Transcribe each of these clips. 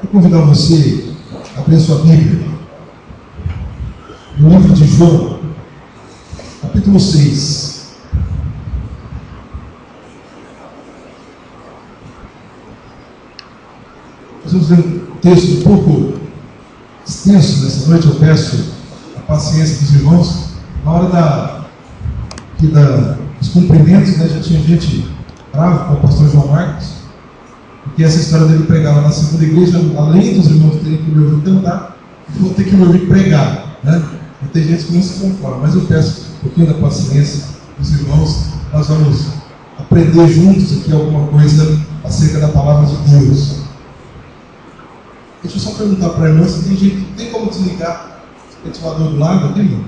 Quero convidar você a abrir sua Bíblia no livro de João, capítulo 6. Nós vamos ler um texto um pouco extenso nessa noite. Eu peço a paciência dos irmãos. Na hora dos cumprimentos, né, já tinha gente brava com o pastor João Marcos, porque essa história dele pregar lá na segunda igreja, além dos irmãos terem que me ouvir cantar, vão ter que me ouvir pregar, né? E tem gente que não se conforma, mas eu peço um pouquinho da paciência dos irmãos. Nós vamos aprender juntos aqui alguma coisa acerca da palavra de Deus. Deixa eu só perguntar para a irmã se tem como desligar o ventilador do lado aqui, irmão?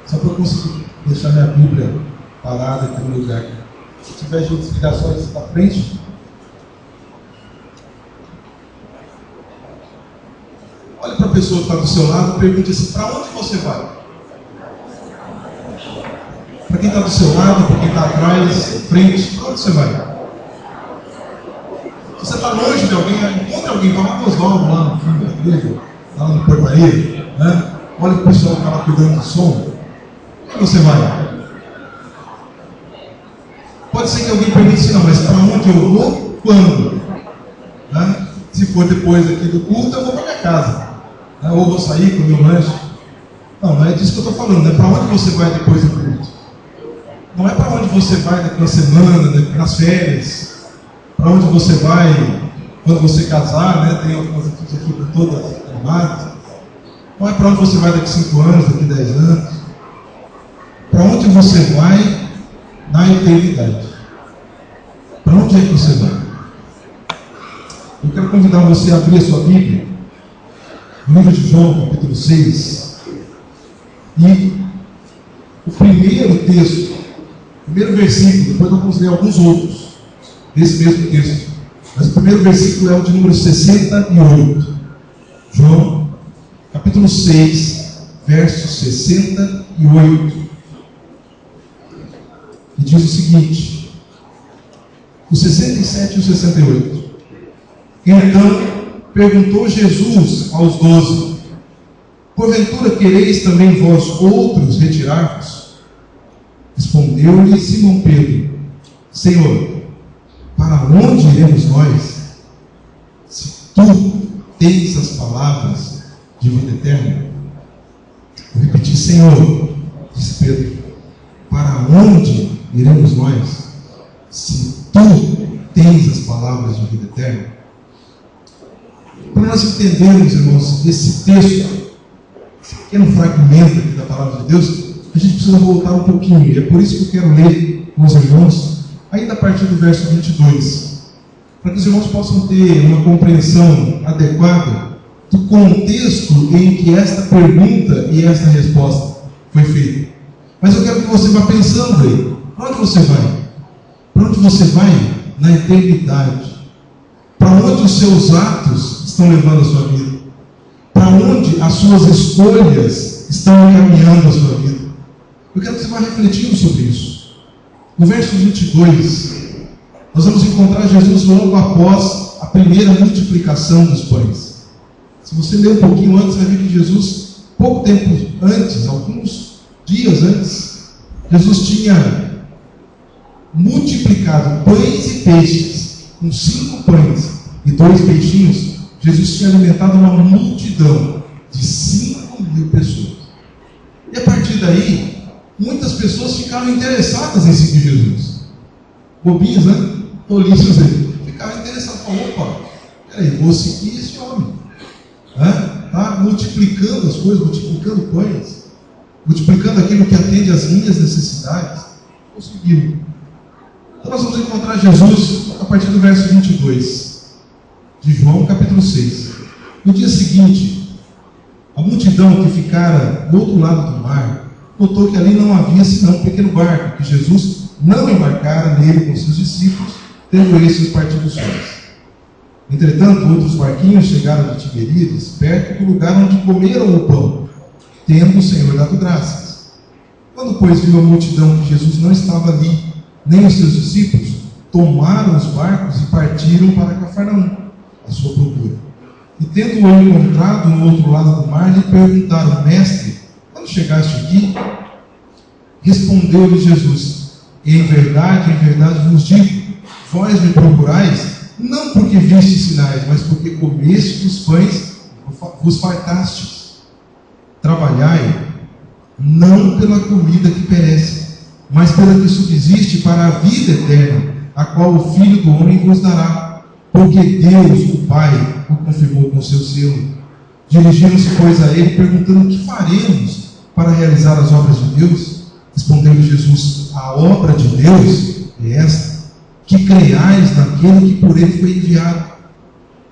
Só para eu conseguir deixar minha Bíblia parada aqui no lugar. Se tiver jeito de desligar só isso da frente. Olhe para a pessoa que está do seu lado e pergunte assim: para onde você vai? Para quem está do seu lado, para quem está atrás, frente, para onde você vai? Se você está longe de alguém, encontre alguém, vai lá lá no fundo da igreja, lá no portaria, né? Olha para o pessoal que está lá cuidando do som. Onde você vai? Pode ser que alguém pergunte assim: não, mas para onde eu vou? Quando? Né? Se for depois aqui do culto, eu vou para minha casa. Ou vou sair com o meu lanche. Não é disso que eu estou falando. Não é para onde você vai depois do culto. Não é para onde você vai daqui uma semana, nas férias. Para onde você vai quando você casar, né? Tem algumas aqui todas animadas. Não é para onde você vai daqui 5 anos, daqui 10 anos. Para onde você vai na eternidade. Para onde é que você vai? Eu quero convidar você a abrir a sua Bíblia no livro de João, capítulo 6. E o primeiro texto, o primeiro versículo, depois nós vamos ler alguns outros desse mesmo texto. Mas o primeiro versículo é o de número 68. João, capítulo 6, verso 68. E diz o seguinte: o 67 e o 68. Então perguntou Jesus aos 12: porventura quereis também vós outros retirar-vos? Respondeu-lhe Simão Pedro: Senhor, para onde iremos nós? Se tu tens as palavras de vida eterna. Vou repetir: Senhor, disse Pedro, para onde iremos nós? Se tu tens as palavras de vida eterna. Para nós entendermos, irmãos, esse texto, esse pequeno fragmento aqui da palavra de Deus, a gente precisa voltar um pouquinho. E é por isso que eu quero ler com os irmãos, ainda a partir do verso 22, para que os irmãos possam ter uma compreensão adequada do contexto em que esta pergunta e esta resposta foi feita. Mas eu quero que você vá pensando aí: para onde você vai? Para onde você vai na eternidade? Para onde os seus atos estão levando a sua vida? Para onde as suas escolhas estão encaminhando a sua vida? Eu quero que você vá refletindo sobre isso. No verso 22, nós vamos encontrar Jesus logo após a primeira multiplicação dos pães. Se você ler um pouquinho antes, vai ver que Jesus, pouco tempo antes, alguns dias antes, Jesus tinha multiplicado pães e peixes. Com 5 pães e 2 peixinhos, Jesus tinha alimentado uma multidão de 5.000 pessoas. E a partir daí, muitas pessoas ficaram interessadas em seguir Jesus. Bobinhos, né? Tolices aí. Ficaram interessados. Opa, peraí, vou seguir esse homem. Está multiplicando as coisas, multiplicando pães, multiplicando aquilo que atende às minhas necessidades. Vou segui-lo. Então nós vamos encontrar Jesus a partir do verso 22 de João, capítulo 6. No dia seguinte, a multidão que ficara do outro lado do mar notou que ali não havia senão um pequeno barco, que Jesus não embarcara nele com seus discípulos, tendo estes partido sós. Entretanto, outros barquinhos chegaram de Tiberíades, perto do lugar onde comeram o pão, tendo o Senhor dado graças. Quando, pois, viu a multidão que Jesus não estava ali, nem os seus discípulos, tomaram os barcos e partiram para Cafarnaum, à sua procura. e tendo-o encontrado no outro lado do mar, lhe perguntaram: Mestre, quando chegaste aqui? Respondeu-lhe Jesus: em verdade vos digo, vós me procurais, não porque vistes sinais, mas porque comeste dos pães, vos fartastes. Trabalhai, não pela comida que perece, mas pela que subsiste para a vida eterna, a qual o Filho do Homem vos dará, porque Deus, o Pai, o confirmou com seu selo. Dirigiram-se, pois, a ele, perguntando: que faremos para realizar as obras de Deus? Respondeu-lhe Jesus: a obra de Deus é esta, que creiais naquele que por ele foi enviado.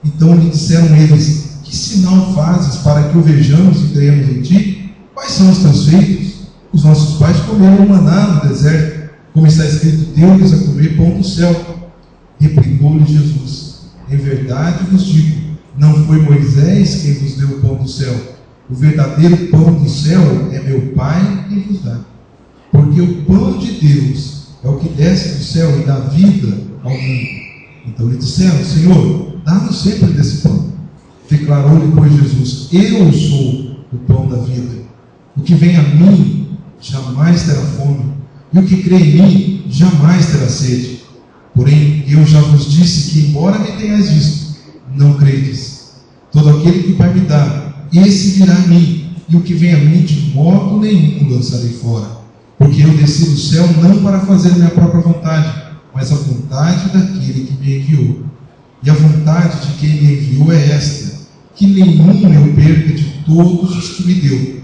Então lhe disseram eles: que sinal fazes para que o vejamos e creiamos em ti? Quais são os teus feitos? Os nossos pais comeram maná no deserto, como está escrito: deu-lhes a comer pão do céu. Replicou-lhe Jesus: em verdade vos digo, não foi Moisés quem vos deu o pão do céu. O verdadeiro pão do céu é meu Pai quem vos dá. Porque o pão de Deus é o que desce do céu e dá vida ao mundo. Então lhe disseram: Senhor, dá-nos sempre desse pão. Declarou-lhe, pois, Jesus: eu sou o pão da vida. O que vem a mim jamais terá fome, e o que crê em mim jamais terá sede. Porém, eu já vos disse que, embora me tenhais visto, não credes. Todo aquele que o Pai me dá, esse virá a mim, e o que vem a mim de modo nenhum lançarei fora. Porque eu desci do céu não para fazer minha própria vontade, mas a vontade daquele que me enviou. E a vontade de quem me enviou é esta: que nenhum eu perca de todos os que me deu.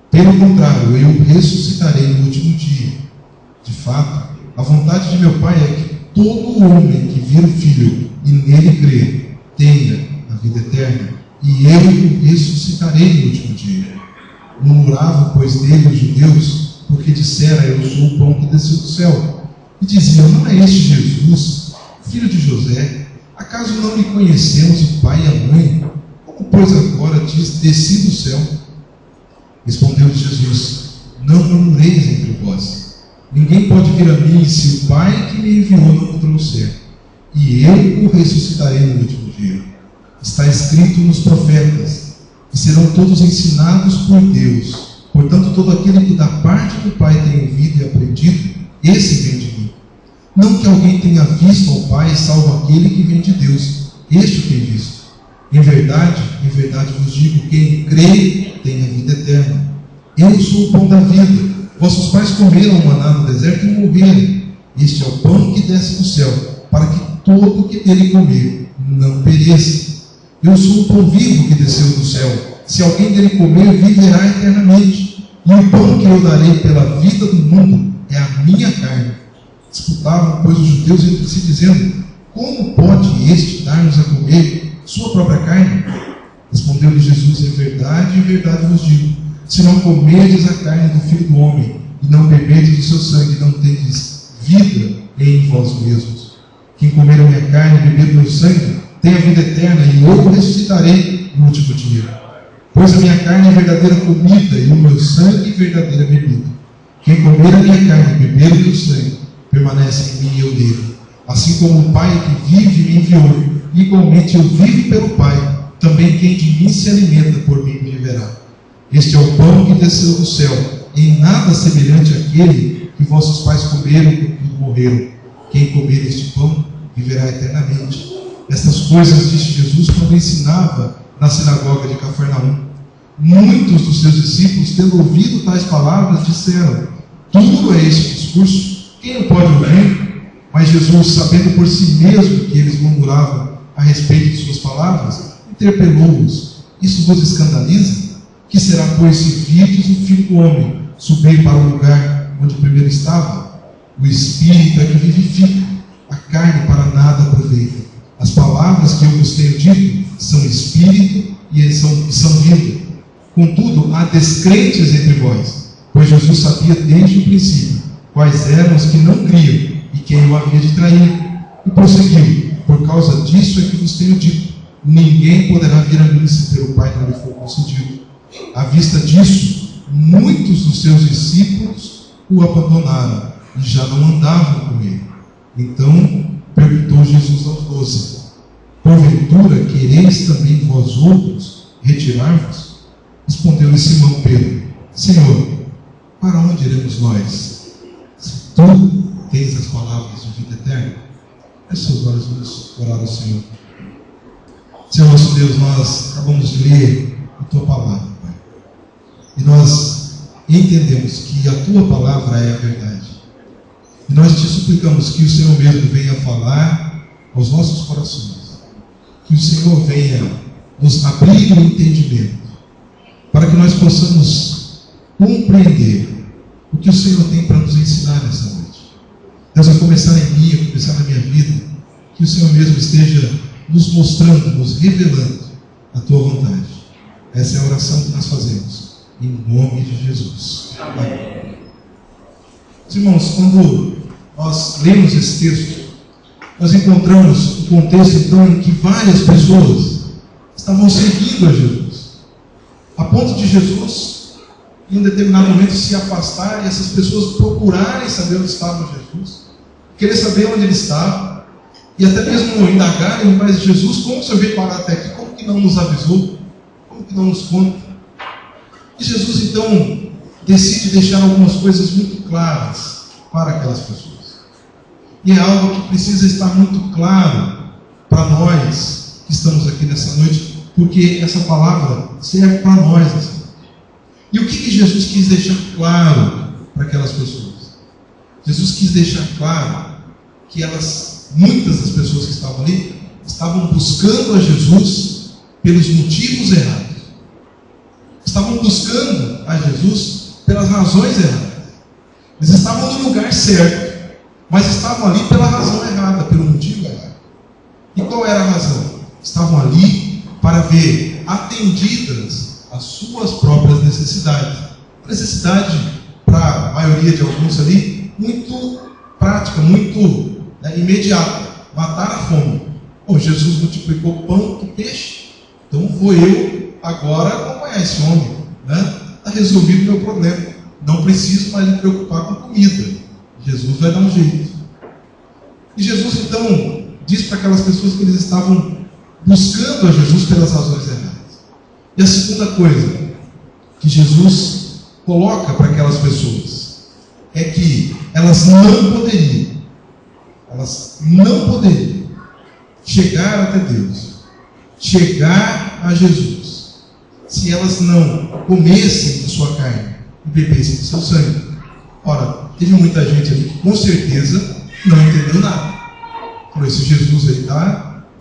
Pelo contrário, eu ressuscitarei no último dia. De fato, a vontade de meu Pai é que todo homem que vir o Filho e nele crer tenha a vida eterna, e eu o ressuscitarei no último dia. Murmuravam, pois, dele os judeus, porque dissera: eu sou o pão que desceu do céu. E diziam: não é este Jesus, filho de José? Acaso não lhe conhecemos o pai e a mãe? Como, pois, agora diz: desci do céu? Respondeu-lhe Jesus: não murmureis entre vós. Ninguém pode vir a mim se o Pai que me enviou não o trouxer, e eu o ressuscitarei no último dia. Está escrito nos profetas: e serão todos ensinados por Deus. Portanto, todo aquele que da parte do Pai tem ouvido e aprendido, esse vem de mim. Não que alguém tenha visto ao Pai, salvo aquele que vem de Deus, este o tem visto. Em verdade vos digo: quem crê tem a vida eterna. Eu sou o pão da vida. Vossos pais comeram o maná no deserto e morreram. Este é o pão que desce do céu, para que todo o que dele comer não pereça. Eu sou o pão vivo que desceu do céu. Se alguém dele comer, viverá eternamente. E o pão que eu darei pela vida do mundo é a minha carne. Disputavam, pois, os judeus entre si, dizendo: como pode este dar-nos a comer sua própria carne? Respondeu-lhe Jesus: em verdade vos digo, se não comerdes a carne do Filho do Homem e não beberdes do seu sangue, não tendes vida em vós mesmos. Quem comer a minha carne e beber do meu sangue tem a vida eterna, e eu o ressuscitarei no último dia. Pois a minha carne é verdadeira comida e o meu sangue verdadeira bebida. Quem comer a minha carne e beber o meu sangue permanece em mim e eu nele. Assim como o Pai que vive me enviou, igualmente eu vivo pelo Pai, também quem de mim se alimenta por mim viverá. Este é o pão que desceu do céu, em nada semelhante àquele que vossos pais comeram e morreram. Quem comer este pão viverá eternamente. Estas coisas disse Jesus quando ensinava na sinagoga de Cafarnaum. Muitos dos seus discípulos, tendo ouvido tais palavras, disseram: duro é este discurso, quem o pode ouvir? Mas Jesus, sabendo por si mesmo que eles murmuravam a respeito de suas palavras, interpelou-os: isso vos escandaliza? Que será, pois, se virdes o Filho do Homem subir para o lugar onde primeiro estava? O Espírito é que vivifica, a carne para nada aproveita. As palavras que eu vos tenho dito são Espírito e são vida. Contudo, há descrentes entre vós, pois Jesus sabia desde o princípio quais eram os que não criam e quem o havia de trair. E prosseguiu: por causa disso é que vos tenho dito, ninguém poderá vir a mim se pelo Pai não lhe for concedido. À vista disso, muitos dos seus discípulos o abandonaram e já não andavam com ele. Então perguntou Jesus aos 12: porventura porventura quereis também vós outros retirar-vos? Respondeu-lhe Simão Pedro: Senhor, para onde iremos nós? Se tu tens as palavras de vida eterna. Feche seus olhos, vamos orar ao Senhor. Senhor nosso Deus, nós acabamos de ler a Tua palavra, Pai. E nós entendemos que a Tua palavra é a verdade. E nós te suplicamos que o Senhor mesmo venha falar aos nossos corações. Que o Senhor venha nos abrir o entendimento, para que nós possamos compreender o que o Senhor tem para nos ensinar nessa noite. Deus, a começar em mim, a começar na minha vida, que o Senhor mesmo esteja nos mostrando, nos revelando a Tua vontade. Essa é a oração que nós fazemos, em nome de Jesus. Amém. Irmãos, quando nós lemos esse texto, nós encontramos o contexto então em que várias pessoas estavam seguindo a Jesus, a ponto de Jesus, em um determinado momento, se afastar e essas pessoas procurarem saber onde estava Jesus, querer saber onde ele estava, e até mesmo indagarem mais de Jesus: como o Senhor veio parar até aqui? Como que não nos avisou? Como que não nos conta? E Jesus então decide deixar algumas coisas muito claras para aquelas pessoas. E é algo que precisa estar muito claro para nós que estamos aqui nessa noite, porque essa palavra serve para nós nessa noite. E o que Jesus quis deixar claro para aquelas pessoas? Jesus quis deixar claro que muitas das pessoas que estavam ali, estavam buscando a Jesus pelos motivos errados. Estavam buscando a Jesus pelas razões erradas. Eles estavam no lugar certo, mas estavam ali pela razão errada, pelo motivo errado. E qual era a razão? Estavam ali para ver atendidas as suas próprias necessidades. Necessidade, para a maioria de alguns ali, muito prática, muito imediata: matar a fome. Bom, Jesus multiplicou pão e peixe, então vou eu agora acompanhar esse homem, está resolvido o meu problema, não preciso mais me preocupar com comida, Jesus vai dar um jeito. E Jesus então diz para aquelas pessoas que eles estavam buscando a Jesus pelas razões erradas. E a segunda coisa que Jesus coloca para aquelas pessoas é que elas não poderiam chegar até Deus, chegar a Jesus, se elas não comessem da sua carne e bebessem do seu sangue. Ora, teve muita gente ali que com certeza não entendeu nada. Falou: esse Jesus aí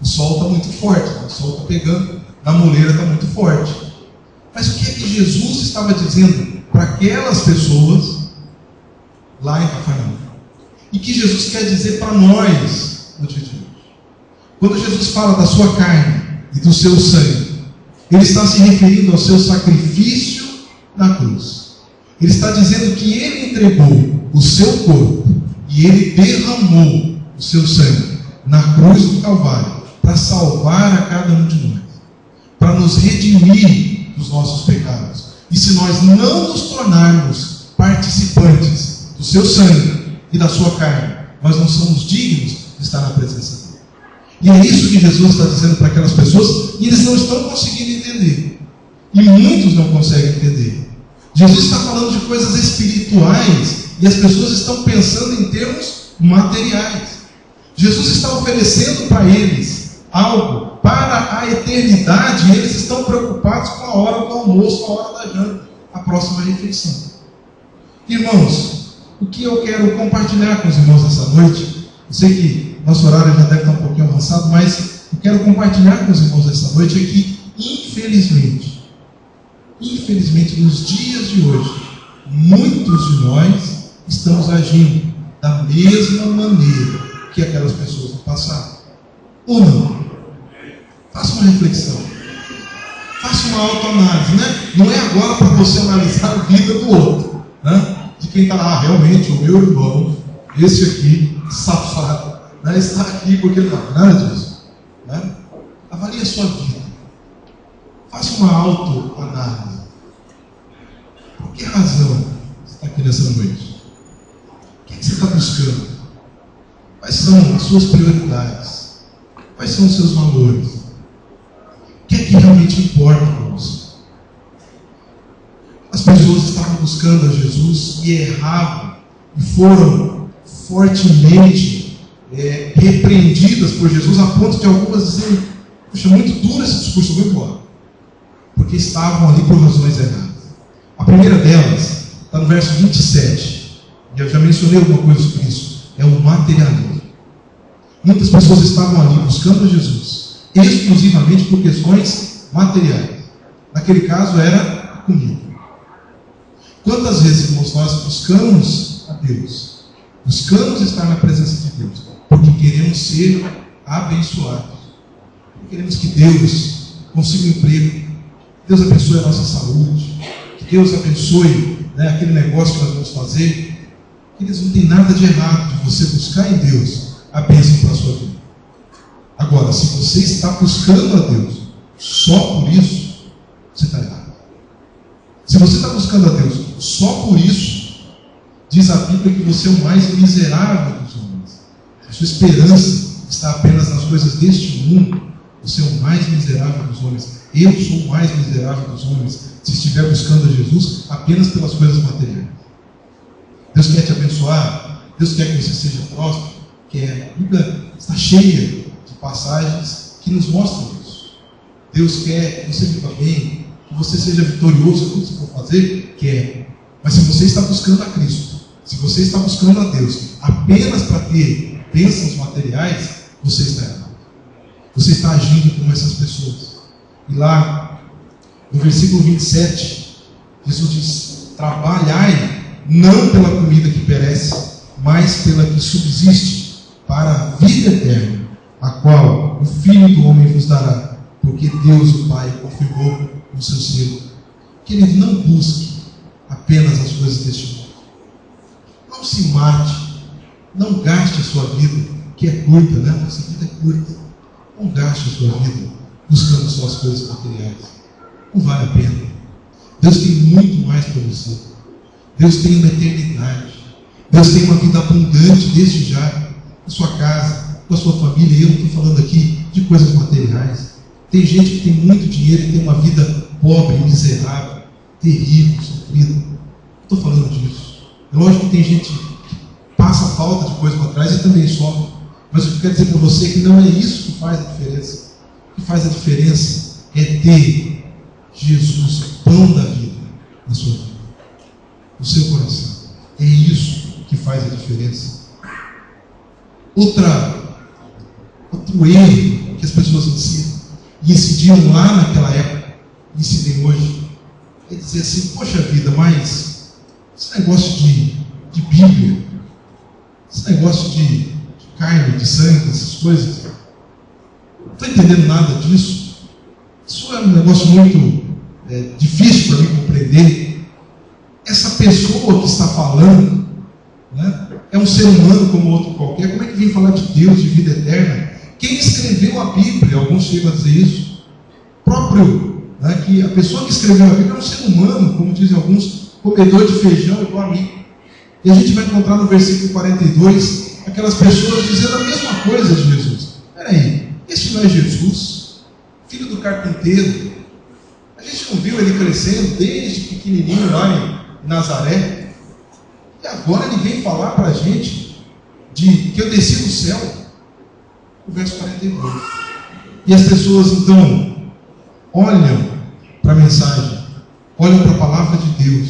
o sol está muito forte, o sol está pegando, a moleira está muito forte. Mas o que é que Jesus estava dizendo para aquelas pessoas lá em Cafarnaum? E que Jesus quer dizer para nós no dia de hoje? Quando Jesus fala da sua carne e do seu sangue, Ele está se referindo ao seu sacrifício na cruz. Ele está dizendo que Ele entregou o seu corpo e Ele derramou o seu sangue na cruz do Calvário para salvar a cada um de nós, para nos redimir dos nossos pecados. E se nós não nos tornarmos participantes do seu sangue e da sua carne, nós não somos dignos de estar na presença dele. E é isso que Jesus está dizendo para aquelas pessoas, e eles não estão conseguindo entender. E muitos não conseguem entender. Jesus está falando de coisas espirituais e as pessoas estão pensando em termos materiais. Jesus está oferecendo para eles algo para a eternidade, e eles estão preocupados com a hora do almoço, com a hora da janta, a próxima refeição. Irmãos, o que eu quero compartilhar com os irmãos nessa noite, eu sei que nosso horário já deve estar um pouquinho avançado, mas eu quero compartilhar com os irmãos nessa noite é que, infelizmente, nos dias de hoje, muitos de nós estamos agindo da mesma maneira que aquelas pessoas no passado. Ou não? Faça uma reflexão. Faça uma autoanálise, né? Não é agora para você analisar a vida do outro, né? De quem está lá, realmente, o meu irmão, esse aqui, safado, né? Está aqui porque ele não, nada disso, né? Avalie a sua vida. Faça uma autoanálise. Por que razão você está aqui nessa noite? O que você está buscando? Quais são as suas prioridades? Quais são os seus valores? que realmente importa para você. As pessoas estavam buscando a Jesus e erravam, e foram fortemente repreendidas por Jesus, a ponto de algumas dizerem: puxa, muito duro esse discurso, eu vou embora. Porque estavam ali por razões erradas. A primeira delas está no verso 27. E eu já mencionei alguma coisa sobre isso. É o materialismo. Muitas pessoas estavam ali buscando a Jesus exclusivamente por questões materiais. Naquele caso era a comida. Quantas vezes, irmãos, nós buscamos a Deus, buscamos estar na presença de Deus, porque queremos ser abençoados, porque queremos que Deus consiga um emprego, que Deus abençoe a nossa saúde, que Deus abençoe, aquele negócio que nós vamos fazer. Eles não tem nada de errado de você buscar em Deus a bênção para a sua vida. Agora, se você está buscando a Deus só por isso, você está errado. Se você está buscando a Deus só por isso, diz a Bíblia que você é o mais miserável dos homens. Se a sua esperança está apenas nas coisas deste mundo, você é o mais miserável dos homens. Eu sou o mais miserável dos homens, se estiver buscando a Jesus apenas pelas coisas materiais. Deus quer te abençoar, Deus quer que você seja próspero, quer. A Bíblia está cheia de passagens que nos mostram isso. Deus quer que você viva bem, que você seja vitorioso em tudo que você for fazer, quer. Mas se você está buscando a Cristo, se você está buscando a Deus apenas para ter bênçãos materiais, você está errado. Você está agindo como essas pessoas. E lá, no versículo 27, Jesus diz: trabalhai não pela comida que perece, mas pela que subsiste, para a vida eterna, a qual o Filho do Homem vos dará, porque Deus, o Pai, confirmou no seu selo. Querido, não busque apenas as coisas deste mundo. Não se mate, não gaste a sua vida, que é curta, né? Nossa vida é curta. Não gaste a sua vida buscando só as coisas materiais. Não vale a pena. Deus tem muito mais para você. Deus tem uma eternidade. Deus tem uma vida abundante desde já, na sua casa, com a sua família. E eu não estou falando aqui de coisas materiais. Tem gente que tem muito dinheiro e tem uma vida pobre, miserável, terrível, sofrida. Não estou falando disso. É lógico que tem gente que passa falta de coisas para trás e também sofre. Mas o que eu quero dizer para você é que não é isso que faz a diferença. O que faz a diferença é ter Jesus, pão da vida, na sua vida, no seu coração. É isso que faz a diferença. Outro erro que as pessoas incidiam lá naquela época, incidem hoje, é dizer assim: poxa vida, mas esse negócio de Bíblia, esse negócio de carne, de sangue, essas coisas, não estou entendendo nada disso. Isso é um negócio muito difícil para mim compreender. Essa pessoa que está falando, né, é um ser humano como outro qualquer. Como é que vem falar de Deus, de vida eterna? Quem escreveu a Bíblia? Alguns chegam a dizer isso. Próprio, né, que a pessoa que escreveu a Bíblia é um ser humano, como dizem alguns, comedor de feijão igual a mim. E a gente vai encontrar no versículo 42 aquelas pessoas dizendo a mesma coisa de Jesus. Peraí, esse não é Jesus, filho do carpinteiro? A gente não viu ele crescendo desde pequenininho lá em Nazaré? E agora ele vem falar para a gente de que eu desci do céu? O verso 42. E as pessoas então olham para a mensagem, olham para a palavra de Deus,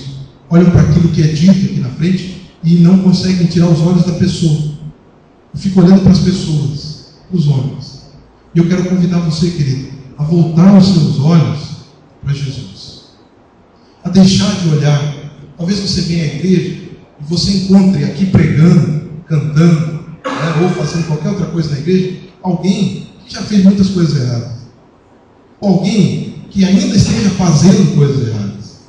olham para aquilo que é dito aqui na frente e não conseguem tirar os olhos da pessoa. Eu fico olhando para as pessoas, para os homens. E eu quero convidar você, querido, a voltar os seus olhos para Jesus. A deixar de olhar. Talvez você venha à igreja e você encontre aqui pregando, cantando, né, ou fazendo qualquer outra coisa na igreja, alguém que já fez muitas coisas erradas. Alguém que ainda esteja fazendo coisas erradas.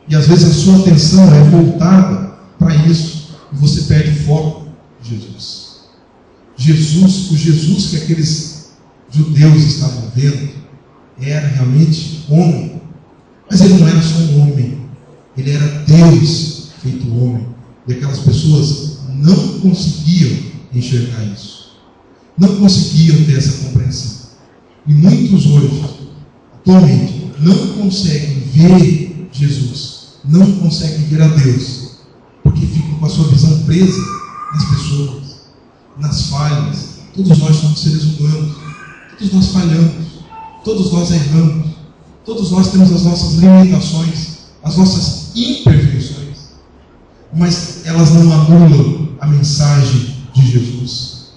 E às vezes a sua atenção é voltada para isso e você perde o foco de Jesus. O Jesus que aqueles judeus estavam vendo era realmente homem. Mas ele não era só um homem. Ele era Deus feito homem. E aquelas pessoas não conseguiam enxergar isso. Não conseguiam ter essa compreensão. E muitos hoje, atualmente não conseguem ver Jesus, não conseguem ver a Deus, porque ficam com a sua visão presa nas pessoas, nas falhas. Todos nós somos seres humanos, todos nós falhamos, todos nós erramos, todos nós temos as nossas limitações, as nossas imperfeições, mas elas não anulam a mensagem de Jesus,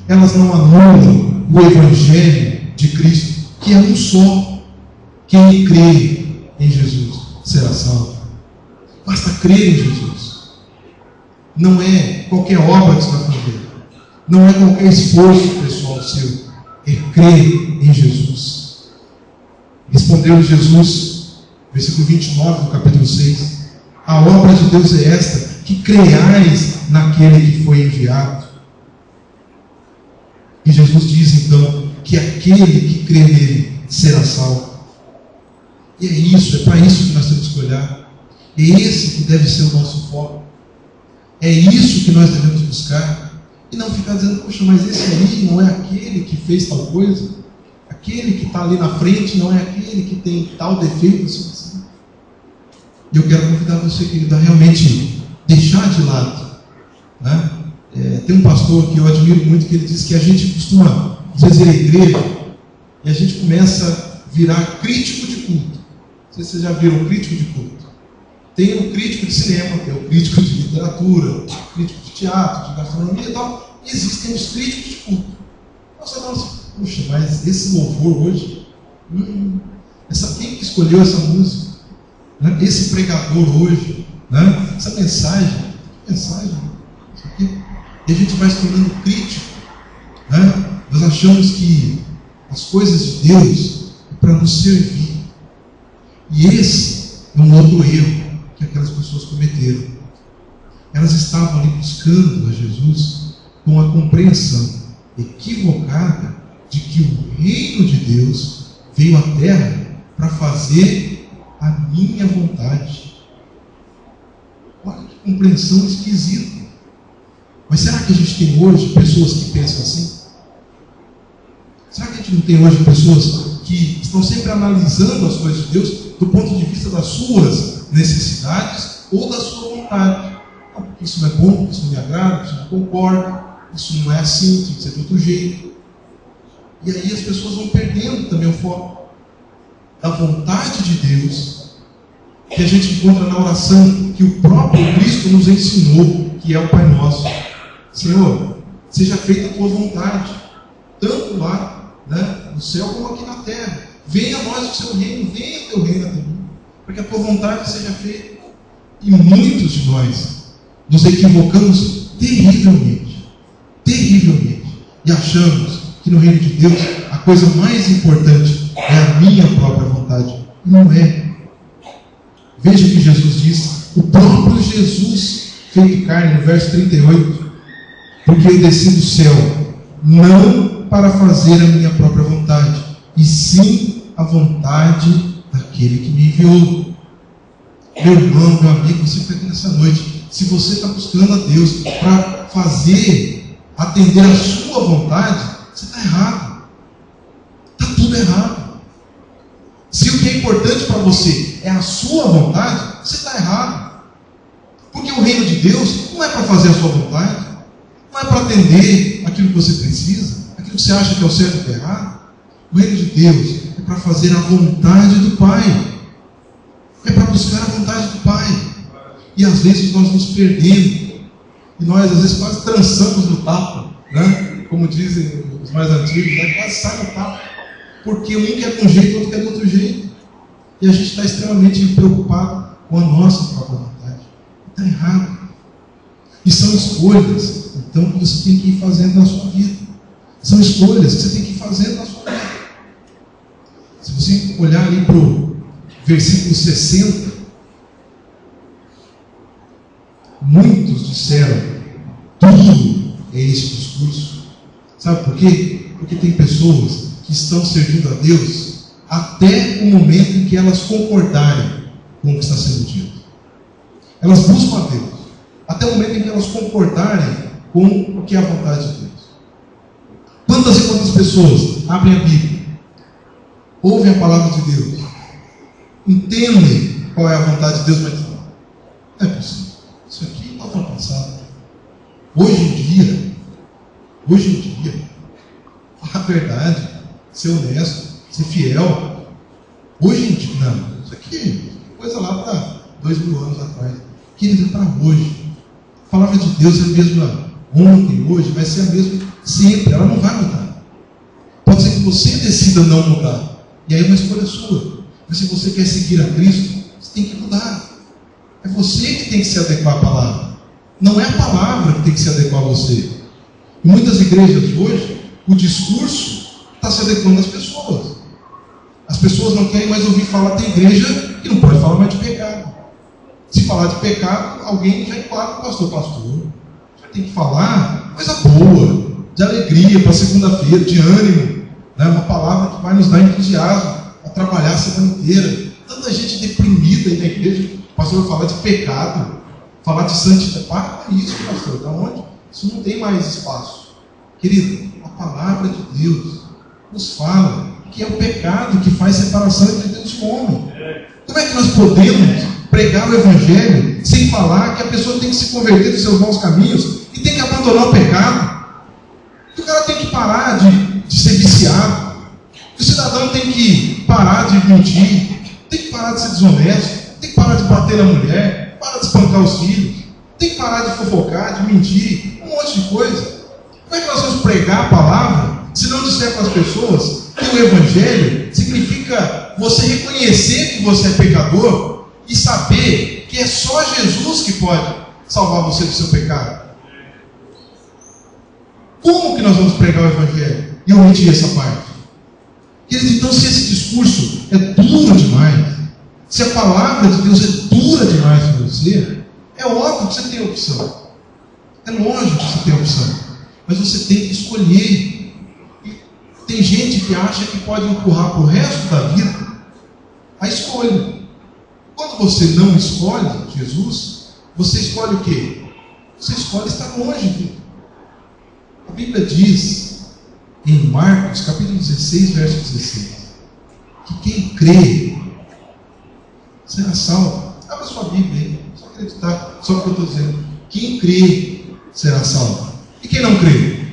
elas não anulam o Evangelho de Cristo, que é um só. Quem crê em Jesus será salvo. Basta crer em Jesus. Não é qualquer obra que você vai fazer, não é qualquer esforço pessoal seu, é crer em Jesus. Respondeu Jesus, versículo 29 do capítulo 6: a obra de Deus é esta, que creiais naquele que foi enviado. E Jesus diz então que aquele que crê nele será salvo. E é isso, é para isso que nós temos que olhar. É esse que deve ser o nosso foco. É isso que nós devemos buscar. E não ficar dizendo, poxa, mas esse aí não é aquele que fez tal coisa, aquele que está ali na frente não é aquele que tem tal defeito, assim. E eu quero convidar você, querido, a realmente deixar de lado, né? Tem um pastor que eu admiro muito, que ele diz que a gente costuma, às vezes, ir à igreja e a gente começa a virar crítico de culto. Não sei se vocês já viram o crítico de culto. Tem o crítico de cinema, tem o crítico de literatura, o crítico de teatro, de gastronomia e tal. E existem os críticos de culto. Nossa, puxa, mas esse louvor hoje, quem que escolheu essa música? Né? Esse pregador hoje, né? Essa mensagem, isso aqui. E a gente vai se tornando crítico, né? Nós achamos que as coisas de Deus é para nos servir. E esse é um outro erro que aquelas pessoas cometeram. Elas estavam ali buscando a Jesus com a compreensão equivocada de que o reino de Deus veio à terra para fazer a minha vontade. Olha que compreensão esquisita. Mas será que a gente tem hoje pessoas que pensam assim? Será que a gente não tem hoje pessoas que estão sempre analisando as coisas de Deus do ponto de vista das suas necessidades ou da sua vontade? Porque isso não é bom, porque isso não me agrada, isso não concorda, isso não é assim, tem que ser de outro jeito. E aí as pessoas vão perdendo também o foco da vontade de Deus, que a gente encontra na oração que o próprio Cristo nos ensinou, que é o Pai Nosso. Senhor, seja feita a tua vontade, tanto lá, né, no céu como aqui na terra. Venha a nós o seu reino, venha o teu reino até mim, para que a tua vontade seja feita. E muitos de nós nos equivocamos terrivelmente, e achamos que no reino de Deus a coisa mais importante é a minha própria vontade. Não é. Veja o que Jesus diz, o próprio Jesus feito carne, no verso 38: porque eu desci do céu não para fazer a minha própria vontade, e sim a vontade daquele que me enviou. Meu irmão, meu amigo, você fica aqui nessa noite. Se você está buscando a Deus para atender a sua vontade, você está errado. Está tudo errado. Se o que é importante para você é a sua vontade, você está errado. Porque o reino de Deus não é para fazer a sua vontade, não é para atender aquilo que você precisa, aquilo que você acha que é o certo e o errado. O reino de Deus é para fazer a vontade do Pai. É para buscar a vontade do Pai. E às vezes nós nos perdemos. E nós às vezes quase trançamos no tapa, né? Como dizem os mais antigos, né? Quase sai no tapa. Porque um quer de um jeito, o outro quer de outro jeito. E a gente está extremamente preocupado com a nossa própria vontade. Está errado. E são escolhas, então, que você tem que ir fazendo na sua vida. São escolhas que você tem que ir fazendo na sua vida. Se você olhar ali para o versículo 60, muitos disseram, tudo é esse discurso. Sabe por quê? Porque tem pessoas que estão servindo a Deus até o momento em que elas concordarem com o que está sendo dito. Elas buscam a Deus até o momento em que elas concordarem com o que é a vontade de Deus. Quantas e quantas pessoas abrem a Bíblia, ouvem a palavra de Deus, entendem qual é a vontade de Deus, mas não é possível. Isso aqui está ultrapassado. Hoje em dia, falar a verdade, ser honesto, ser fiel. Hoje em dia, não, isso aqui é coisa lá para 2000 anos atrás. Querido, é para hoje. A palavra de Deus é a mesma ontem, hoje, vai ser a mesma sempre, ela não vai mudar. Pode ser que você decida não mudar, e aí é uma escolha sua. Mas se você quer seguir a Cristo, você tem que mudar. É você que tem que se adequar à palavra. Não é a palavra que tem que se adequar a você. Em muitas igrejas de hoje, o discurso está se adequando às pessoas. As pessoas não querem mais ouvir falar. Tem igreja que não pode falar mais de pecado. Se falar de pecado, alguém já enquadra o pastor. Pastor, já tem que falar coisa boa, de alegria para segunda-feira, de ânimo, né? Uma palavra que vai nos dar entusiasmo a trabalhar a semana inteira. Tanta gente deprimida aí na igreja. O pastor vai falar de pecado, falar de santidade. Para com isso, pastor. Da onde? Isso não tem mais espaço. Querido, a palavra de Deus nos fala que é o pecado que faz separação entre Deus e o homem. Como é que nós podemos pregar o Evangelho sem falar que a pessoa tem que se converter dos seus bons caminhos e tem que abandonar o pecado? Que o cara tem que parar de ser viciado. Que o cidadão tem que parar de mentir, tem que parar de ser desonesto, tem que parar de bater na mulher, parar de espancar os filhos, tem que parar de fofocar, de mentir, um monte de coisa. Como é que nós vamos pregar a palavra se não disser para as pessoas que o Evangelho significa você reconhecer que você é pecador e saber que é só Jesus que pode salvar você do seu pecado? Como que nós vamos pregar o Evangelho e omitir essa parte? Queridos, então, se esse discurso é duro demais, se a palavra de Deus é dura demais para você, é óbvio que você tem opção. É lógico que você tem opção. Mas você tem que escolher. E tem gente que acha que pode empurrar para o resto da vida a escolha. Quando você não escolhe Jesus, você escolhe o quê? Você escolhe estar longe dele. A Bíblia diz em Marcos, capítulo 16, verso 16, que quem crê será salvo. Abra sua Bíblia aí, só acreditar, só o que eu estou dizendo. Quem crê será salvo. E quem não crê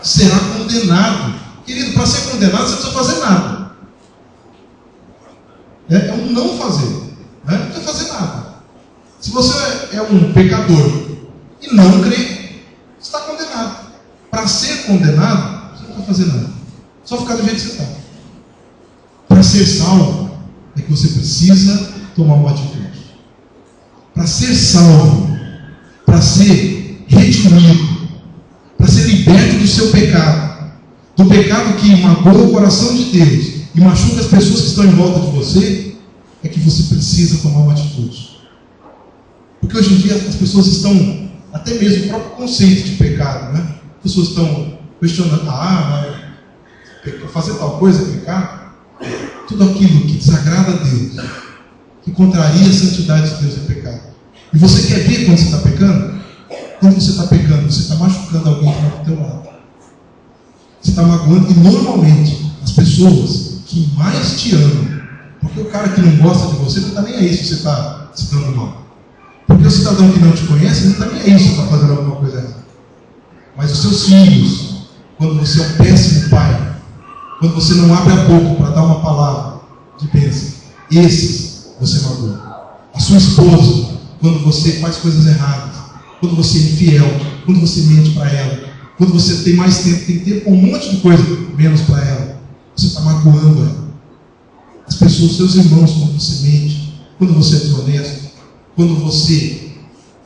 será condenado. Querido, para ser condenado você não precisa fazer nada. É um não fazer, né? Não precisa fazer nada. Se você é um pecador e não crê, você está condenado. Para ser condenado, você não precisa fazer nada. Só ficar do jeito que você está. Para ser salvo, é que você precisa tomar uma atitude. Para ser salvo, para ser redimido, para ser liberto do seu pecado, do pecado que magoa o coração de Deus e machuca as pessoas que estão em volta de você, é que você precisa tomar uma atitude. Porque hoje em dia as pessoas estão, até mesmo o próprio conceito de pecado, né? As pessoas estão questionando, fazer tal coisa é pecado? Tudo aquilo que desagrada a Deus, que contraria a santidade de Deus é pecado. E você quer ver quando você está pecando? Quando você está pecando, você está machucando alguém que está do teu lado. Você está magoando, e normalmente as pessoas que mais te amam, porque o cara que não gosta de você não está nem aí se você está se dando mal. Porque o cidadão que não te conhece não está nem aí se você está fazendo alguma coisa errada. Mas os seus filhos, quando você é um péssimo pai, quando você não abre a boca para dar uma palavra de bênção, esses você magoa. A sua esposa, quando você faz coisas erradas, quando você é infiel, quando você mente para ela, quando você tem mais tempo, tem tempo com um monte de coisa menos para ela, você está magoando ela. As pessoas, seus irmãos, quando você mente, quando você é desonesto, quando você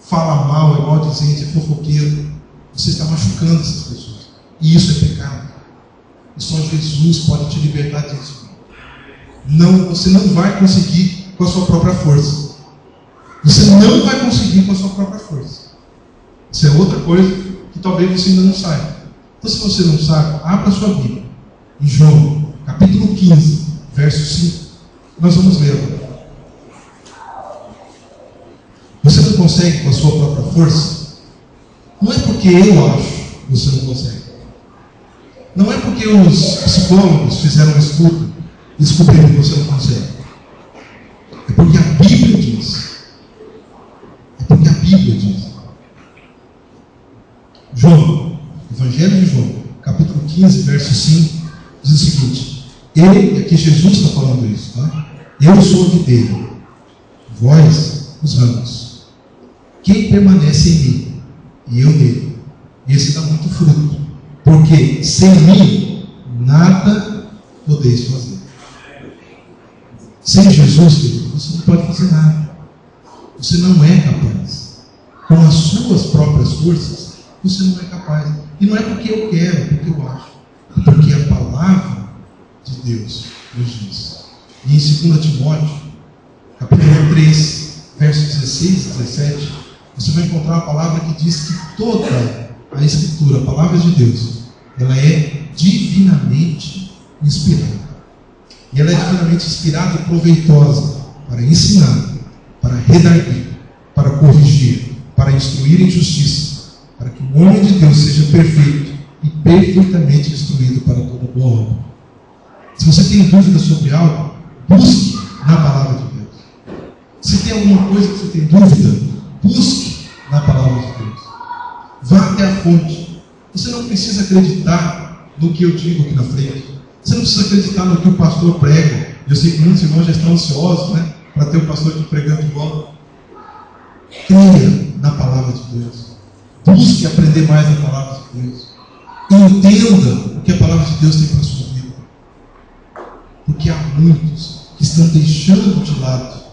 fala mal, é maldizente, é fofoqueiro, você está machucando essas pessoas. E isso é pecado. E só Jesus pode te libertar disso. Não, você não vai conseguir com a sua própria força. Você não vai conseguir com a sua própria força. Isso é outra coisa que talvez você ainda não saiba. Então, se você não sabe, abra a sua Bíblia. Em João, capítulo 15, verso 5. Nós vamos ler agora. Você não consegue com a sua própria força? Não é porque eu acho que você não consegue. Não é porque os psicólogos fizeram um estudo e descobriram que você não consegue. É porque a Bíblia diz. É porque a Bíblia diz. João, Evangelho de João, capítulo 15, verso 5, diz o seguinte: ele, aqui Jesus está falando isso, tá? Eu sou a videira, vós os ramos. Quem permanece em mim e eu nele, esse dá muito fruto, porque sem mim nada podeis fazer. Sem Jesus, querido, você não pode fazer nada. Você não é capaz. Com as suas próprias forças, você não é capaz. E não é porque eu quero, é porque eu acho. É porque a palavra de Deus nos diz. E em 2 Timóteo, capítulo 3, versos 16 e 17, você vai encontrar uma palavra que diz que toda a Escritura, a palavra de Deus, ela é divinamente inspirada. E ela é divinamente inspirada e proveitosa para ensinar, para redarguir, para corrigir, para instruir em justiça, para que o homem de Deus seja perfeito e perfeitamente instruído para toda boa obra. Se você tem dúvida sobre algo, busque na palavra de Deus. Se tem alguma coisa que você tem dúvida, busque na palavra de Deus. Vá até a fonte. Você não precisa acreditar no que eu digo aqui na frente. Você não precisa acreditar no que o pastor prega. Eu sei que muitos irmãos já estão ansiosos, né, para ter o pastor aqui pregando igual. Creia na palavra de Deus. Busque aprender mais da palavra de Deus. Entenda o que a palavra de Deus tem para a sua vida. Porque há muitos que estão deixando de lado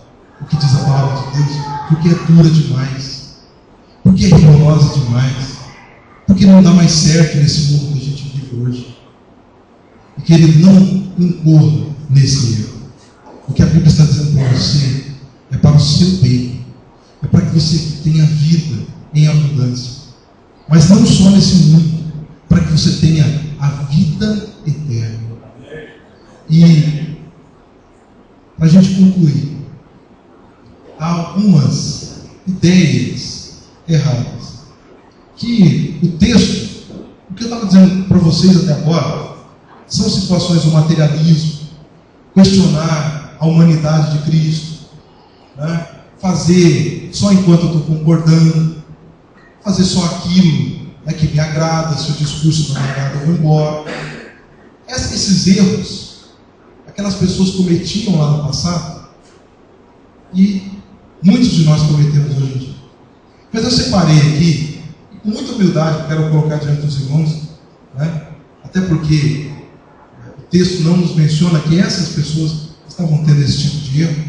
o que diz a palavra de Deus, porque é dura demais, porque é rigorosa demais, porque não dá mais certo nesse mundo que a gente vive hoje. E que ele não incorra nesse erro. O que a Bíblia está dizendo para você é para o seu bem, é para que você tenha vida em abundância, mas não só nesse mundo, para que você tenha a vida eterna. E para a gente concluir, há algumas ideias erradas que o texto, o que eu estava dizendo para vocês até agora, são situações do materialismo, questionar a humanidade de Cristo, né? Fazer só enquanto eu estou concordando, fazer só aquilo, né, que me agrada. Se o discurso não me agrada, eu vou embora. Esses erros, aquelas pessoas cometiam lá no passado, e muitos de nós cometemos hoje em dia. Mas eu separei aqui, com muita humildade, quero colocar diante dos irmãos, né? Até porque o texto não nos menciona que essas pessoas estavam tendo esse tipo de erro,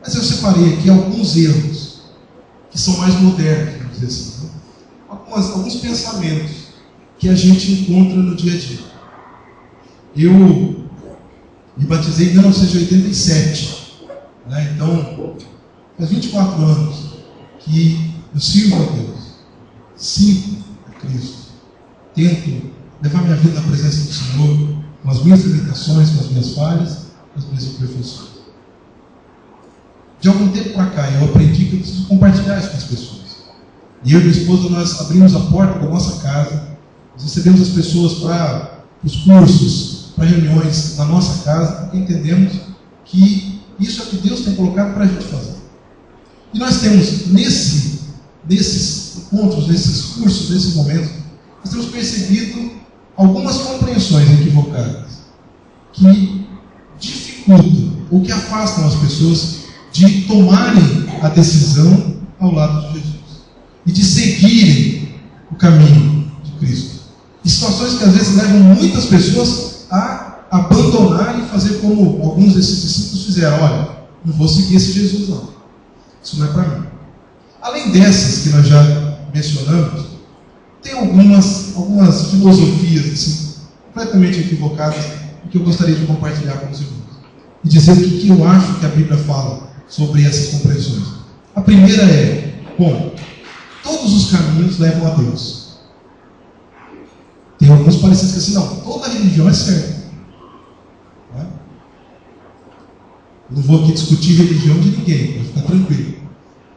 mas eu separei aqui alguns erros que são mais modernos, vamos dizer assim, né? Alguns pensamentos que a gente encontra no dia a dia. Eu me batizei em 1987, né? Então faz 24 anos que eu sirvo a Deus, sirvo a Cristo, tento levar minha vida na presença do Senhor, com as minhas limitações, com as minhas falhas, com as minhas imperfeições. De algum tempo para cá, eu aprendi que eu preciso compartilhar isso com as pessoas. E eu e minha esposa, nós abrimos a porta da nossa casa, nós recebemos as pessoas para os cursos, para reuniões na nossa casa, porque entendemos que isso é o que Deus tem colocado para a gente fazer. E nós temos, nesses encontros, nesses cursos, nesses momentos, nós temos percebido algumas compreensões equivocadas que dificultam ou que afastam as pessoas de tomarem a decisão ao lado de Jesus e de seguirem o caminho de Cristo. E situações que às vezes levam muitas pessoas a abandonar e fazer como alguns desses discípulos fizeram. Olha, não vou seguir esse Jesus não, isso não é para mim. Além dessas que nós já mencionamos, tem algumas filosofias assim, completamente equivocadas que eu gostaria de compartilhar com os irmãos e dizer o que eu acho que a Bíblia fala sobre essas compreensões. A primeira é: bom, todos os caminhos levam a Deus. Tem alguns parecidos que assim, não, toda religião é certa. Não é? Não vou aqui discutir religião de ninguém, para ficar tranquilo.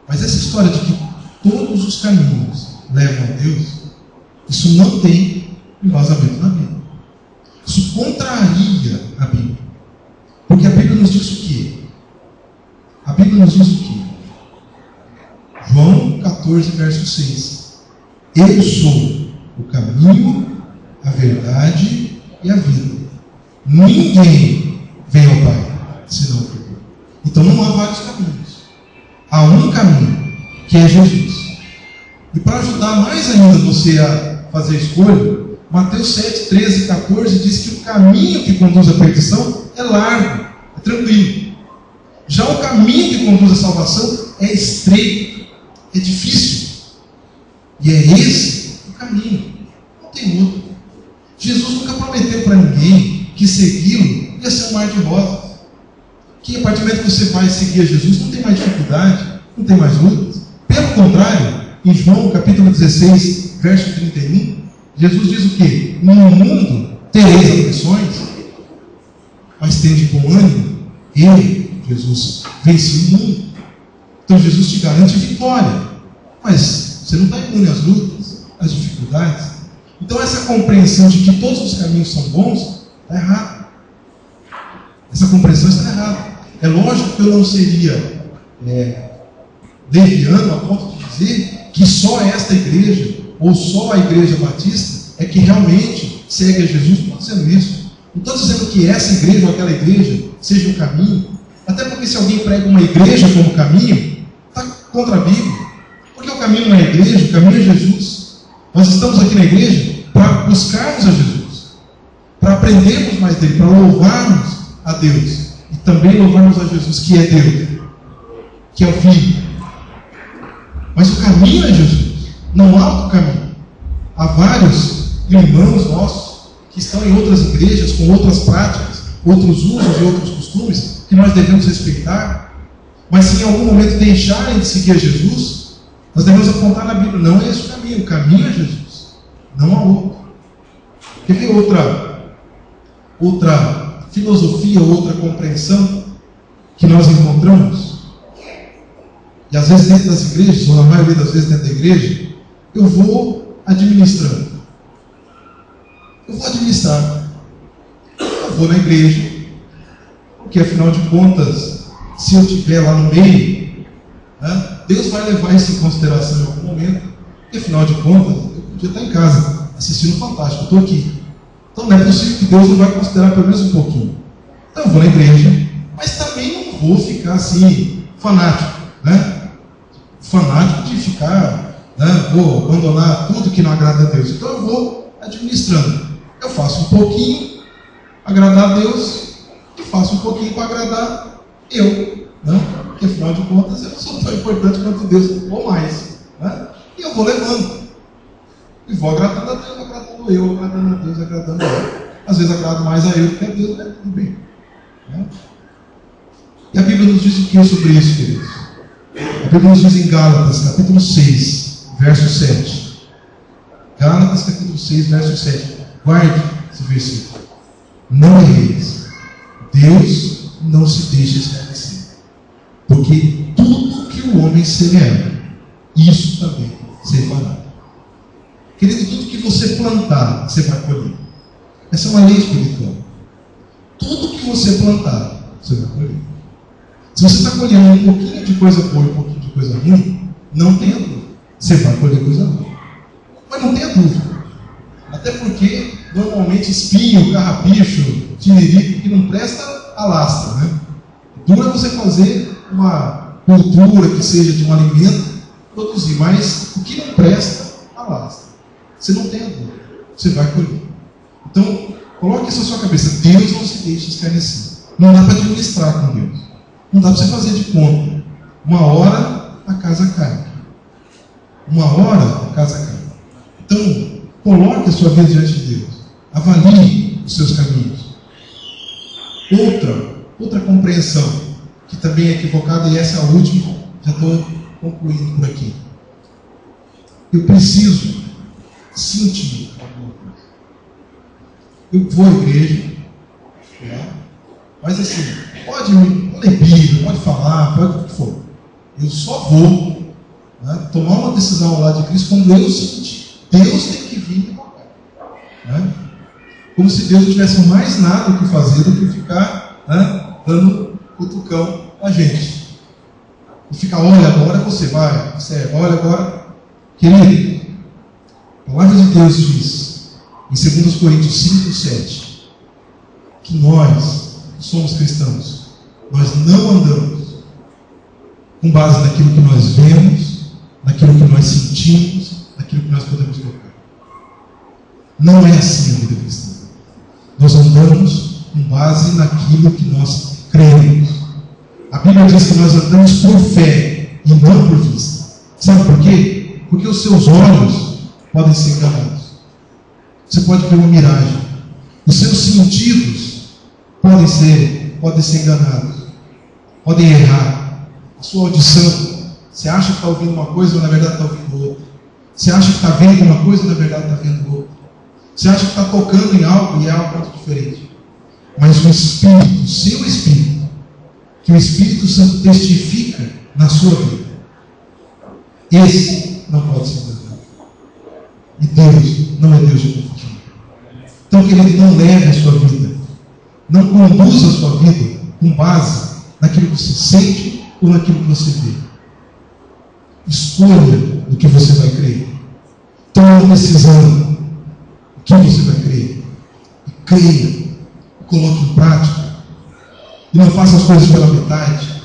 Mas essa história de que todos os caminhos levam a Deus, isso não tem embasamento na Bíblia. Isso contraria a Bíblia. Porque a Bíblia nos diz o quê? A Bíblia nos diz o quê? João 14, verso 6. Eu sou o caminho, a verdade e a vida. Ninguém vem ao Pai, senão por mim. Então não há vários caminhos. Há um caminho, que é Jesus. E para ajudar mais ainda você a fazer a escolha, Mateus 7, 13 e 14 diz que o caminho que conduz à perdição é largo, é tranquilo. Já o caminho que conduz à salvação é estreito, é difícil. E é esse o caminho, não tem outro. Jesus nunca prometeu para ninguém que segui-lo ia ser um mar de rosas. Que a partir do momento que você vai seguir a Jesus, não tem mais dificuldade, não tem mais lutas. Pelo contrário, em João capítulo 16, verso 31, Jesus diz o quê? No mundo tereis aflições, mas tende bom ânimo. Ele, Jesus, venceu o mundo. Então Jesus te garante vitória. Mas você não está imune às lutas, às dificuldades. Então essa compreensão de que todos os caminhos são bons, está errada. Essa compreensão está errada. É lógico que eu não seria leviano a ponto de dizer que só esta igreja, ou só a igreja batista, é que realmente segue a Jesus. Não estou dizendo isso. Não estou dizendo que essa igreja ou aquela igreja seja o caminho. Até porque se alguém prega uma igreja como caminho, está contra a Bíblia. Porque o caminho não é a igreja, o caminho é Jesus. Nós estamos aqui na igreja para buscarmos a Jesus, para aprendermos mais dele, para louvarmos a Deus. E também louvarmos a Jesus, que é Deus, que é o Filho. Mas o caminho é Jesus, não há outro caminho. Há vários irmãos nossos que estão em outras igrejas, com outras práticas, outros usos e outros costumes, que nós devemos respeitar. Mas se em algum momento deixarem de seguir a Jesus, nós devemos apontar na Bíblia, não é esse o caminho é Jesus, não há outro. Quer ver outra filosofia, outra compreensão que nós encontramos? E às vezes dentro das igrejas, ou na maioria das vezes dentro da igreja, eu vou administrando. Eu vou administrar. Eu vou na igreja, porque afinal de contas, se eu estiver lá no meio, Deus vai levar isso em consideração em algum momento, porque afinal de contas, eu podia estar em casa, assistindo Fantástico, eu estou aqui. Então não é possível que Deus não vai considerar pelo menos um pouquinho. Então eu vou na igreja, mas também não vou ficar assim, fanático, fanático de ficar, vou abandonar tudo que não agrada a Deus. Então eu vou administrando. Eu faço um pouquinho, agradar a Deus, e faço um pouquinho para agradar eu. Porque afinal de contas eu não sou tão importante quanto Deus, ou mais. E eu vou levando. E vou agradando a Deus, agradando eu, agradando a Deus, agradando eu. Às vezes agrado mais a eu do que a Deus, mas tudo bem. E a Bíblia nos diz o que sobre isso, queridos? A Bíblia nos diz em Gálatas, capítulo 6, verso 7. Gálatas, capítulo 6, verso 7. Guarde esse versículo. Não erreis. Deus não se deixa escarnecer. Porque tudo que o homem semear, isso também se fará. Querido, tudo que você plantar, você vai colher. Essa é uma lei espiritual. Tudo que você plantar, você vai colher. Se você está colhendo um pouquinho de coisa boa e um pouquinho de coisa ruim, não tenha dúvida. Você vai colher coisa boa. Mas não tenha dúvida. Até porque, normalmente, espinho, carrapicho, tiririco, que não presta, alastra. Dura você fazer uma cultura que seja de um alimento, produzir. Mas o que não presta, alastra. Você não tenha dúvida. Você vai colher. Então, coloque isso na sua cabeça. Deus não se deixa escarnecer. Não dá para administrar com Deus. Não dá para você fazer de conta. Uma hora a casa cai. Uma hora a casa cai. Então, coloque a sua vida diante de Deus. Avalie os seus caminhos. Outra compreensão, que também é equivocada, e essa é a última, já estou concluindo por aqui. Eu preciso sentir alguma coisa. Eu vou à igreja, mas assim, pode ler Bíblia, pode falar, pode o que for. Eu só vou tomar uma decisão ao lado de Cristo quando eu sentir. Deus tem que vir me tocar. Como se Deus não tivesse mais nada o que fazer do que ficar, né, dando cutucão a gente. E ficar, olha, agora você vai, olha agora. Querido, a palavra de Deus diz, em 2 Coríntios 5, 7, que nós, que somos cristãos, nós não andamos com base naquilo que nós vemos, naquilo que nós sentimos, naquilo que nós podemos tocar. Não é assim a vida cristã. Nós andamos com base naquilo que nós cremos. A Bíblia diz que nós andamos por fé e não por vista. Sabe por quê? Porque os seus olhos podem ser enganados. Você pode ver uma miragem. Os seus sentidos podem ser enganados. Podem errar. A sua audição, você acha que está ouvindo uma coisa, mas na verdade está ouvindo outra. Você acha que está vendo uma coisa, na verdade está vendo outra. Você acha que está tocando em algo e é algo muito diferente. Mas o Espírito, o seu Espírito, que o Espírito Santo testifica na sua vida, esse não pode ser enganado. E Deus não é Deus de confusão. Então, querido, não leve a sua vida, não conduza a sua vida com base naquilo que você sente ou naquilo que você vê. Escolha no que você vai crer. Tome uma decisão. O que você vai crer? E creia. E coloque em prática. E não faça as coisas pela metade.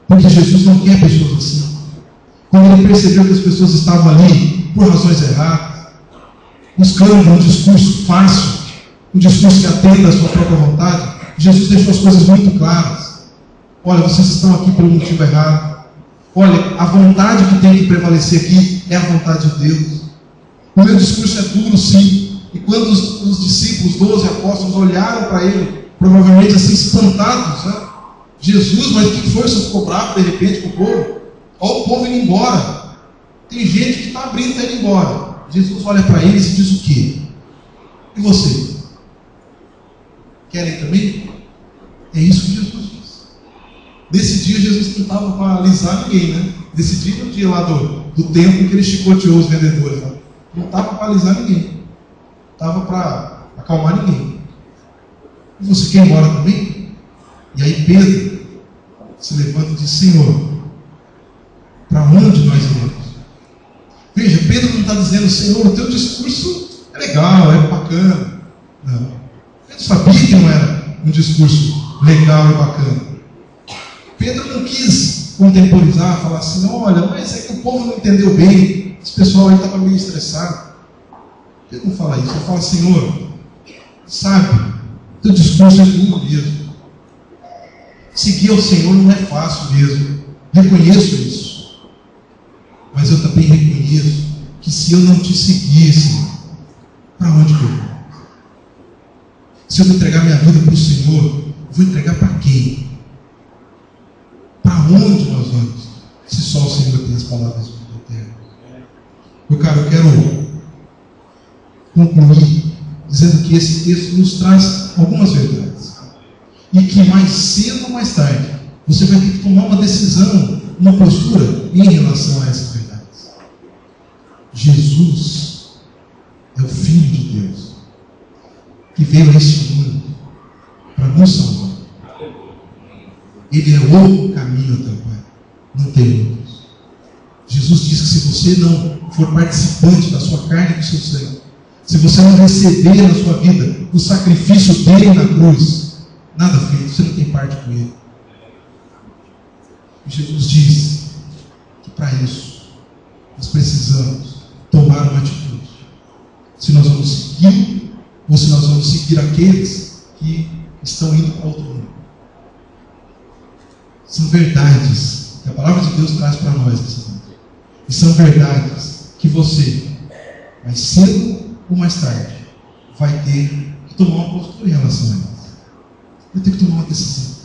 Porque Jesus não quer pessoas assim. Quando ele percebeu que as pessoas estavam ali por razões erradas, buscando um discurso fácil, um discurso que atenda à sua própria vontade, Jesus deixou as coisas muito claras. Olha, vocês estão aqui pelo motivo errado. Olha, a vontade que tem que prevalecer aqui é a vontade de Deus. O meu discurso é duro, sim. E quando os discípulos, 12 apóstolos, olharam para ele, provavelmente assim espantados, né? Jesus, mas o que foi? Você ficou bravo de repente com o povo? Olha o povo indo embora. Tem gente que está abrindo para ir embora. Jesus olha para eles e diz o quê? E você? Querem também? É isso que Jesus diz. Nesse dia Jesus não estava para alisar ninguém, né? Nesse dia, no dia lá do templo que ele chicoteou os vendedores lá. Não estava para alisar ninguém. Estava para acalmar ninguém. E você quer ir embora também? E aí Pedro se levanta e diz: Senhor, para onde nós iremos? Veja, Pedro não está dizendo: Senhor, o teu discurso é legal, é bacana. Não. Pedro sabia que não era um discurso legal e bacana. Pedro não quis contemporizar, falar assim: olha, mas é que o povo não entendeu bem, esse pessoal aí estava meio estressado. Pedro não fala isso, ele fala: Senhor, sabe, teu discurso é duro mesmo. Seguir ao Senhor não é fácil mesmo, reconheço isso. Mas eu também reconheço que se eu não te seguisse, para onde eu vou? Se eu não entregar minha vida para o Senhor, eu vou entregar para quem? Para onde nós vamos? Se só o Senhor tem as palavras do eterno. Meu caro, eu quero concluir dizendo que esse texto nos traz algumas verdades. E que mais cedo ou mais tarde, você vai ter que tomar uma decisão, uma postura em relação a essas verdades. Jesus é o Filho de Deus, que veio a este mundo para nos salvar. Ele é o caminho até o Pai, não tem outros. Jesus diz que se você não for participante da sua carne e do seu sangue, se você não receber na sua vida o sacrifício dele na cruz, nada feito, você não tem parte com ele. E Jesus diz que para isso nós precisamos tomar uma atitude. Se nós vamos seguir ou se nós vamos seguir aqueles que estão indo para outro mundo. São verdades que a palavra de Deus traz para nós nessa noite. E são verdades que você, mais cedo ou mais tarde, vai ter que tomar uma postura em relação a elas. Vai ter que tomar uma decisão.